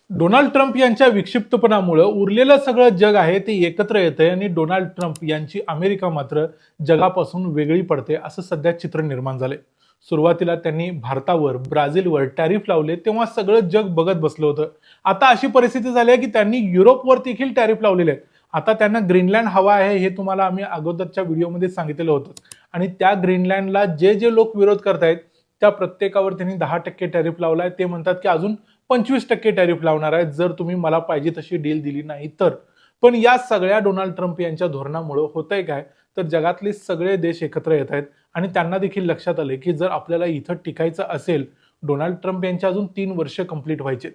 Donald Trump यांच्या विक्षिप्तपणामुळे उरलेलं सगळं जग आहे ते एकत्र येतंय आणि डोनाल्ड ट्रम्प यांची अमेरिका मात्र जगापासून वेगळी पडते असं सध्या चित्र निर्माण झालंय. सुरुवातीला त्यांनी भारतावर, ब्राझीलवर टॅरिफ लावले तेव्हा सगळं जग बघत बसलं होतं. आता अशी परिस्थिती झाली आहे की त्यांनी युरोपवर देखील टॅरिफ लावलेले आहेत. आता त्यांना ग्रीनलँड हवा आहे हे तुम्हाला आम्ही अगोदरच्या व्हिडिओमध्ये सांगितलेलं होतं आणि त्या ग्रीनलँडला जे जे लोक विरोध करतायत त्या प्रत्येकावर त्यांनी 10% टॅरिफ लावलाय. ते म्हणतात की अजून 25% टॅरिफ लावणार आहे जर तुम्ही मला पाहिजे तशी डील दिली नाही तर. पण या सगळ्या डोनाल्ड ट्रम्प यांच्या धोरणामुळे होतंय काय, तर जगातले सगळे देश एकत्र येत आहेत आणि त्यांना देखील लक्षात आले की जर आपल्याला इथं टिकायचं असेल, डोनाल्ड ट्रम्प यांचे अजून 3 वर्ष कंप्लीट व्हायचे.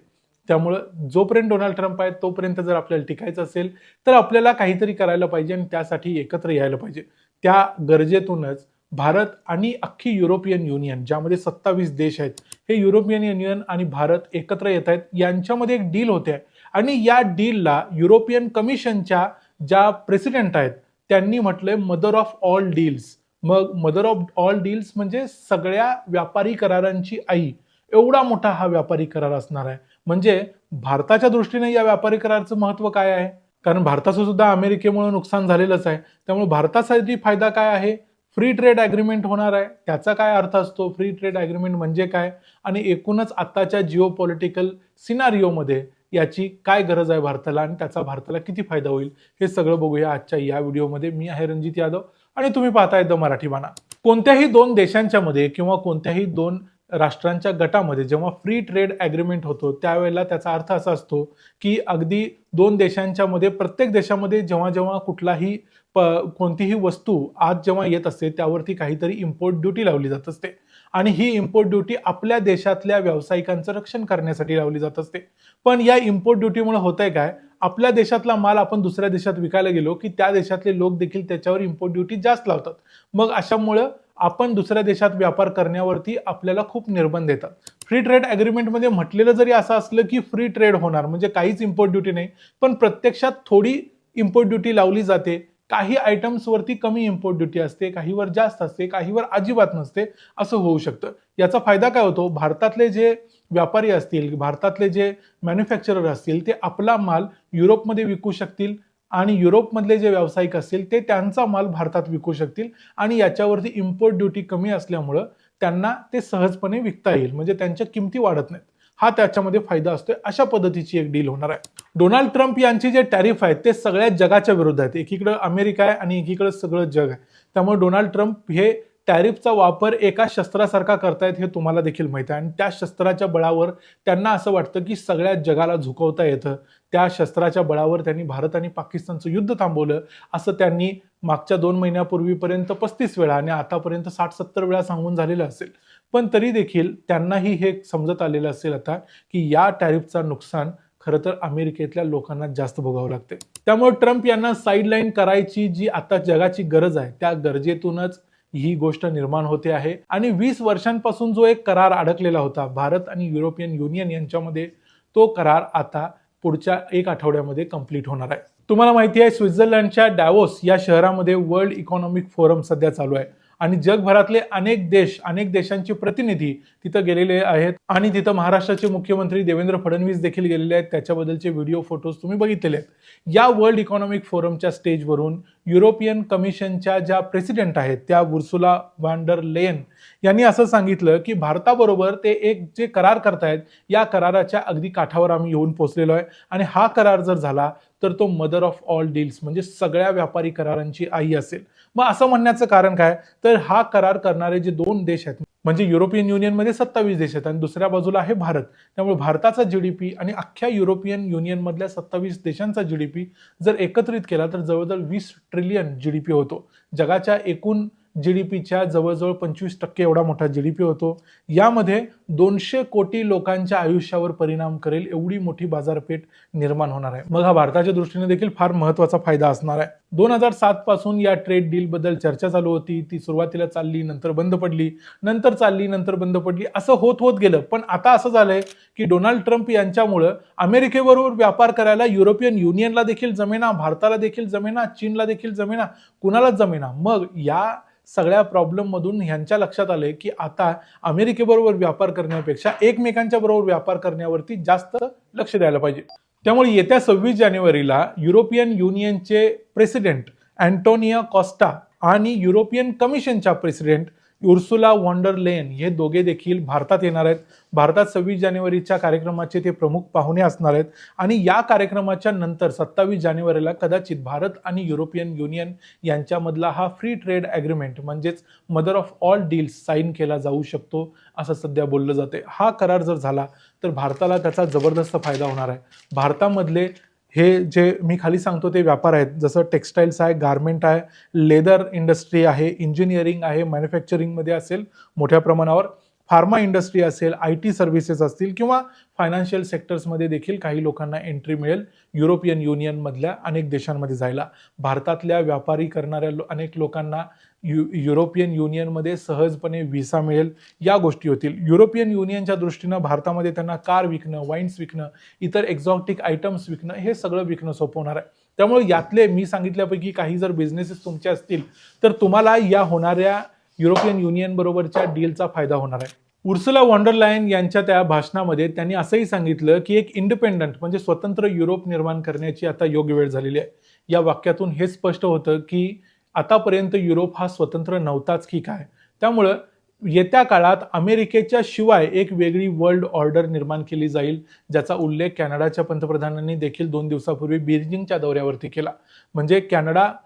त्यामुळं जोपर्यंत डोनाल्ड ट्रम्प आहेत तोपर्यंत जर आपल्याला टिकायचं असेल तर आपल्याला काहीतरी करायला पाहिजे आणि त्यासाठी एकत्र यायला पाहिजे. त्या गरजेतूनच भारत आणि अख्खी युरोपियन युनियन, ज्यामध्ये 27 देश आहेत, हे युरोपियन युनियन आणि भारत एकत्र येत आहेत. यांच्यामध्ये एक डील होते आणि या डीलला युरोपियन कमिशनच्या ज्या प्रेसिडेंट आहेत त्यांनी म्हटलंय मदर ऑफ ऑल डील्स. मग मदर ऑफ ऑल डील्स म्हणजे सगळ्या व्यापारी करारांची आई. एवढा मोठा हा व्यापारी करार असणार आहे. म्हणजे भारताच्या दृष्टीने या व्यापारी कराराचं महत्व काय आहे, कारण भारताचं सुद्धा अमेरिकेमुळे नुकसान झालेलंच आहे. त्यामुळे भारतासाठी फायदा काय आहे, फ्री ट्रेड अग्रीमेंट होणार आहे. त्याचा काय अर्थ असतो, फ्री ट्रेड अग्रीमेंट म्हणजे काय आणि एकूणच आताच्या जिओ पॉलिटिकल सिनारिओमध्ये याची काय गरज आहे भारताला आणि त्याचा भारताला किती फायदा होईल, हे सगळं बघूया आजच्या या व्हिडिओमध्ये. मी आहे रणजित यादव आणि तुम्ही पाहताय द मराठी बाणा. कोणत्याही दोन देशांच्या मध्ये किंवा कोणत्याही दोन राष्ट्रांच्या गटामध्ये जेव्हा फ्री ट्रेड अग्रीमेंट होतो त्यावेळेला त्याचा अर्थ असा असतो की अगदी दोन देशांच्या मध्ये, प्रत्येक देशामध्ये जेव्हा जेव्हा कुठलाही कोणतीही वस्तू आज जेव्हा येत असते त्यावरती काहीतरी इम्पोर्ट ड्युटी लावली जात असते आणि ही इम्पोर्ट ड्युटी आपल्या देशातल्या व्यावसायिकांचं रक्षण करण्यासाठी लावली जात असते. पण या इम्पोर्ट ड्युटीमुळे होतंय काय, आपल्या देशातला माल आपण दुसऱ्या देशात विकायला गेलो की त्या देशातले लोक देखील त्याच्यावर इम्पोर्ट ड्युटी जास्त लावतात. मग अशामुळं आपण दुसऱ्या देशात व्यापार करण्यावरती आपल्याला खूप निर्बंध येतात. फ्री ट्रेड अग्रीमेंटमध्ये म्हटलेलं जरी असं असलं की फ्री ट्रेड होणार म्हणजे काहीच इम्पोर्ट ड्युटी नाही, पण प्रत्यक्षात थोडी इम्पोर्ट ड्युटी लावली जाते. काही आयटम्स वरती कमी इम्पोर्ट ड्युटी असते, काहीवर जास्त असते, काहीवर अजिबात नसते, असं होऊ शकतं. याचा फायदा काय होतो, भारतातले जे व्यापारी असतील, भारतातले जे मॅन्युफॅक्चरर असतील ते आपला माल युरोपमध्ये विकू शकतील आणि युरोपमधले जे व्यावसायिक असतील ते त्यांचा माल भारतात विकू शकतील आणि याच्यावरती इम्पोर्ट ड्युटी कमी असल्यामुळं त्यांना ते सहजपणे विकता येईल, म्हणजे त्यांच्या किमती वाढत नाहीत. हा त्याच्यामध्ये फायदा असतोय. अशा पद्धतीची एक डील होणार आहे. डोनाल्ड ट्रम्प यांची जे टॅरिफ आहेत ते सगळ्या जगाच्या विरुद्ध आहेत. एकीकडे अमेरिका आहे आणि एकीकडे सगळं जग आहे. त्यामुळे डोनाल्ड ट्रम्प हे टॅरिफचा वापर एका शस्त्रासारखा करतायत हे तुम्हाला देखील माहिती आहे आणि त्या शस्त्राच्या बळावर त्यांना असं वाटतं की सगळ्या जगाला झुकवता येतं. त्या शस्त्राच्या बळावर त्यांनी भारत आणि पाकिस्तानचं युद्ध थांबवलं असं त्यांनी मागच्या 2 महिन्यापूर्वीपर्यंत 35 वेळा आणि आतापर्यंत 60-70 वेळा सांगून झालेलं असेल. पण तरी देखील त्यांनाही हे समजत आलेलं असेल आता की या टॅरिफचा नुकसान खरं तर अमेरिकेतल्या लोकांना जास्त भोगावं लागते. त्यामुळे ट्रम्प यांना साईडलाईन करायची जी आता जगाची गरज आहे त्या गरजेतूनच ही गोष्ट निर्माण होते आहे आणि 20 वर्षांपासून जो एक करार अडकलेला होता भारत आणि युरोपियन युनियन यांच्यामध्ये, तो करार आता पुढच्या 1 आठवड्यामध्ये कंप्लीट होणार आहे. तुम्हाला माहिती आहे स्वित्झर्लंडच्या डॅवोस या शहरामध्ये वर्ल्ड इकॉनॉमिक फोरम सध्या चालू आहे आणि जगभरातले अनेक देश, अनेक देशांचे प्रतिनिधी तिथं गेलेले आहेत आणि तिथं महाराष्ट्राचे मुख्यमंत्री देवेंद्र फडणवीस देखील गेलेले आहेत. त्याच्याबद्दलचे व्हिडिओ फोटोज तुम्ही बघितलेले आहेत. या वर्ल्ड इकॉनॉमिक फोरमच्या स्टेजवरून युरोपियन कमिशनच्या ज्या प्रेसिडेंट आहेत त्या उर्सुला व्हॉन डर लेयन यांनी असं सांगितलं की भारताबरोबर ते एक जे करार करतायत या कराराच्या अगदी काठावर आम्ही येऊन पोहोचलेलो आहे आणि हा करार जर झाला तर तो मदर ऑफ ऑल डील्स म्हणजे सगळ्या व्यापारी करारांची आई असेल. मग असं म्हणण्याचं कारण काय, तर हा करार करणारे जे 2 देश आहेत म्हणजे युरोपियन युनियनमध्ये 27 देश आहेत आणि दुसऱ्या बाजूला आहे भारत. त्यामुळे भारताचा जीडीपी आणि अख्ख्या युरोपियन युनियन मधल्या 27 देशांचा जीडीपी जर एकत्रित केला तर जवळजवळ 20 ट्रिलियन जीडीपी होतो. जगाच्या एकूण जीडीपीच्या जवळजवळ 25% एवढा मोठा जीडीपी होतो. यामध्ये 200 कोटी लोकांच्या आयुष्यावर परिणाम करेल एवढी मोठी बाजारपेठ निर्माण होणार आहे. मग हा भारताच्या दृष्टीने देखील फार महत्वाचा फायदा असणार आहे. 2007 पासून या ट्रेड डील बद्दल चर्चा चालू होती. ती सुरुवातीला चालली, नंतर बंद पडली, नंतर चालली, नंतर बंद पडली, असं होत होत गेलं. पण आता असं झालंय की डोनाल्ड ट्रम्प यांच्यामुळे अमेरिकेबरोबर व्यापार करायला युरोपियन युनियनला देखील जमेना, भारताला देखील जमेना, चीनला देखील जमेना, कुणालाच जमेना. मग या सगळ्या प्रॉब्लेम मधून ह्यांच्या लक्षात आले की आता अमेरिकेबरोबर व्यापार करण्यापेक्षा एकमेकांच्या बरोबर व्यापार करण्यावरती जास्त लक्ष द्यायला पाहिजे. त्यामुळे येत्या 26 जानेवारीला युरोपियन युनियनचे प्रेसिडेंट अँटोनियो कॉस्टा आणि युरोपियन कमिशनच्या president Ursula von der Leyen हे दोघे देखील भारतात येणार आहेत. भारतात 26 जानेवारीच्या कार्यक्रमाचे ते प्रमुख पाहुणे असणार आहेत आणि या कार्यक्रमाच्या नंतर 27 जानेवारीला कदाचित भारत आणि युरोपियन युनियन यांच्यामधला हा फ्री ट्रेड ॲग्रीमेंट म्हणजेच mother of all deals sign केला जाऊ शकतो असं सध्या बोललं जाते. हा करार जर झाला तर भारताला त्याचा जबरदस्त फायदा होणार आहे. भारतामधले हे जे मी खाली सांगतो ते व्यापार आहेत, जसं टेक्स्टाईल्स आहे, गारमेंट आहे, लेदर इंडस्ट्री आहे, इंजिनिअरिंग आहे, मॅन्युफॅक्चरिंगमध्ये असेल मोठ्या प्रमाणावर, फार्मा इंडस्ट्री असेल, IT सर्व्हिसेस असतील किंवा फायनान्शियल सेक्टर्समध्ये देखील काही लोकांना एंट्री मिळेल युरोपियन युनियनमधल्या अनेक देशांमध्ये जायला. भारतातल्या व्यापारी करणाऱ्या अनेक लोकांना युरोपियन युनियनमध्ये सहजपणे व्हिसा मिळेल. या गोष्टी होतील. युरोपियन युनियनच्या दृष्टीनं भारतामध्ये त्यांना कार विकणं, वाईन्स विकणं, इतर एक्झॉटिक आयटम्स विकणं हे सगळं विकणं सोपं होणार आहे. त्यामुळे यातले मी सांगितल्यापैकी काही जर बिझनेसेस तुमचे असतील तर तुम्हाला या होणाऱ्या युरोपियन युनियन बरोबरच्या डीलचा फायदा होणार आहे. उर्सुला वॉन डर लायन यांच्या त्या भाषणामध्ये त्यांनी असंही सांगितलं की एक इंडिपेंडंट म्हणजे स्वतंत्र युरोप निर्माण करण्याची आता योग्य वेळ झालेली आहे. या वाक्यातून हे स्पष्ट होतं की आतापर्यंत युरोप हा स्वतंत्र नव्हताच की काय. त्यामुळं येत्या काळात अमेरिकेच्या शिवाय एक वेगळी वर्ल्ड ऑर्डर निर्माण केली जाईल, ज्याचा उल्लेख कॅनडाच्या पंतप्रधानांनी देखील 2 दिवसापूर्वी बीजिंगच्या दौऱ्यावरती केला. म्हणजे कॅनडानं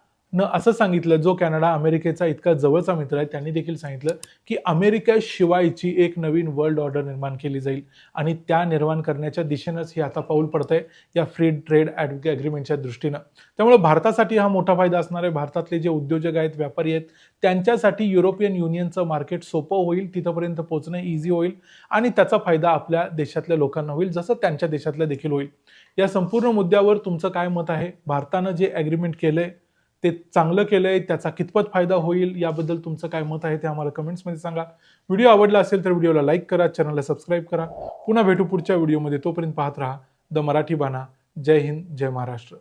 असं सांगितलं, जो कॅनडा अमेरिकेचा इतका जवळचा मित्र आहे त्यांनी देखील सांगितलं की अमेरिकेशिवायची एक नवीन वर्ल्ड ऑर्डर निर्माण केली जाईल आणि त्या निर्माण करण्याच्या दिशेनंच हे आता पाऊल पडतंय या फ्री ट्रेड ॲग्रीमेंटच्या दृष्टीनं. त्यामुळे भारतासाठी हा मोठा फायदा असणार आहे. भारतातले जे उद्योजक आहेत, व्यापारी आहेत, त्यांच्यासाठी युरोपियन युनियनचं मार्केट सोपं होईल, तिथंपर्यंत पोहोचणं इझी होईल आणि त्याचा फायदा आपल्या देशातल्या लोकांना होईल, जसं त्यांच्या देशातल्या देखील होईल. या संपूर्ण मुद्द्यावर तुमचं काय मत आहे? भारतानं जे ॲग्रीमेंट केलंय ते चांगलं केलंय, त्याचा कितपत फायदा होईल याबद्दल तुमचं काय मत आहे ते आम्हाला कमेंट्समध्ये सांगा. व्हिडिओ आवडला असेल तर व्हिडिओला लाईक करा, चॅनलला सबस्क्राईब करा. पुन्हा भेटू पुढच्या व्हिडिओमध्ये. तोपर्यंत पाहत राहा द मराठी बाणा. जय हिंद, जय महाराष्ट्र.